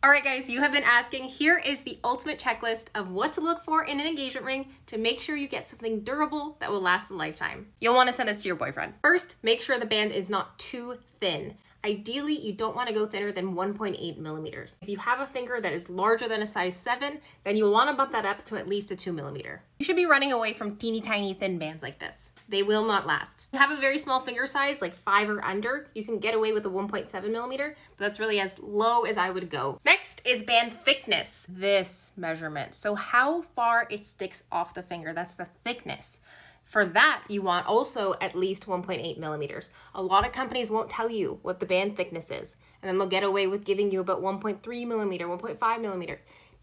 All right, guys, you have been asking. Here is the ultimate checklist of what to look for in an engagement ring to make sure you get something durable that will last a lifetime. You'll want to send this to your boyfriend. First, make sure the band is not too thin. Ideally, you don't want to go thinner than 1.8 millimeters. If you have a finger that is larger than a size 7, then you'll want to bump that up to at least a 2 millimeter. You should be running away from teeny tiny thin bands like this. They will not last. If you have a very small finger size, like 5 or under, you can get away with a 1.7 millimeter, but that's really as low as I would go. Next is band thickness, this measurement. So how far it sticks off the finger, that's the thickness. For that, you want also at least 1.8 millimeters. A lot of companies won't tell you what the band thickness is, and then they'll get away with giving you about 1.3 millimeter, 1.5 millimeter.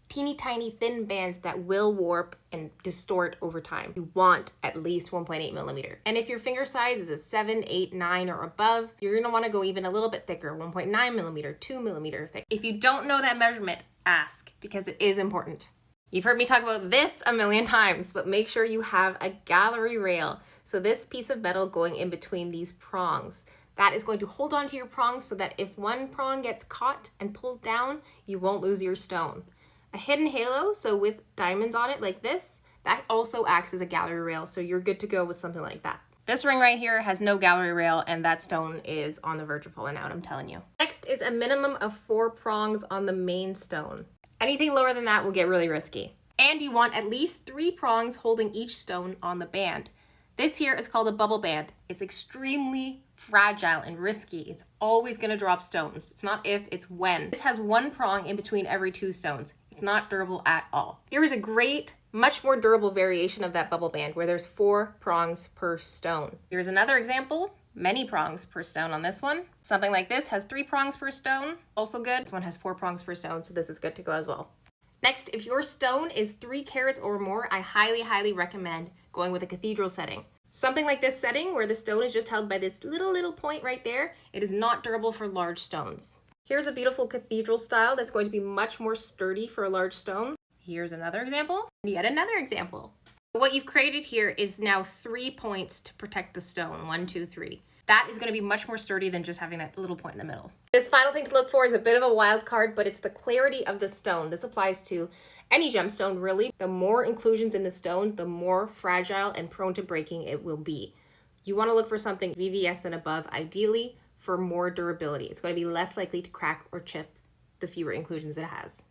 Teeny tiny thin bands that will warp and distort over time. You want at least 1.8 millimeter. And if your finger size is a 7, 8, 9 or above, you're gonna wanna go even a little bit thicker, 1.9 millimeter, 2 millimeter thick. If you don't know that measurement, ask, because it is important. You've heard me talk about this a million times, but make sure you have a gallery rail. So this piece of metal going in between these prongs, that is going to hold onto your prongs so that if one prong gets caught and pulled down, you won't lose your stone. A hidden halo, so with diamonds on it like this, that also acts as a gallery rail, so you're good to go with something like that. This ring right here has no gallery rail, and that stone is on the verge of falling out, I'm telling you. Next is a minimum of 4 prongs on the main stone. Anything lower than that will get really risky. And you want at least 3 prongs holding each stone on the band. This here is called a bubble band. It's extremely fragile and risky. It's always gonna drop stones. It's not if, it's when. This has 1 prong in between every 2 stones. It's not durable at all. Here is a great, much more durable variation of that bubble band where there's 4 prongs per stone. Here's another example. Many prongs per stone on this one. Something like this has 3 prongs per stone, also good. This one has 4 prongs per stone, so this is good to go as well. Next, if your stone is 3 carats or more, I highly recommend going with a cathedral setting. Something like this setting where the stone is just held by this little point right there, it is not durable for large stones. Here's a beautiful cathedral style that's going to be much more sturdy for a large stone. Here's another example, and yet another example. What you've created here is now 3 points to protect the stone, 1, 2, 3. That is going to be much more sturdy than just having that little point in the middle. This final thing to look for is a bit of a wild card, but it's the clarity of the stone. This applies to any gemstone, really. The more inclusions in the stone, the more fragile and prone to breaking it will be. You want to look for something VVS and above, ideally, for more durability. It's going to be less likely to crack or chip the fewer inclusions it has.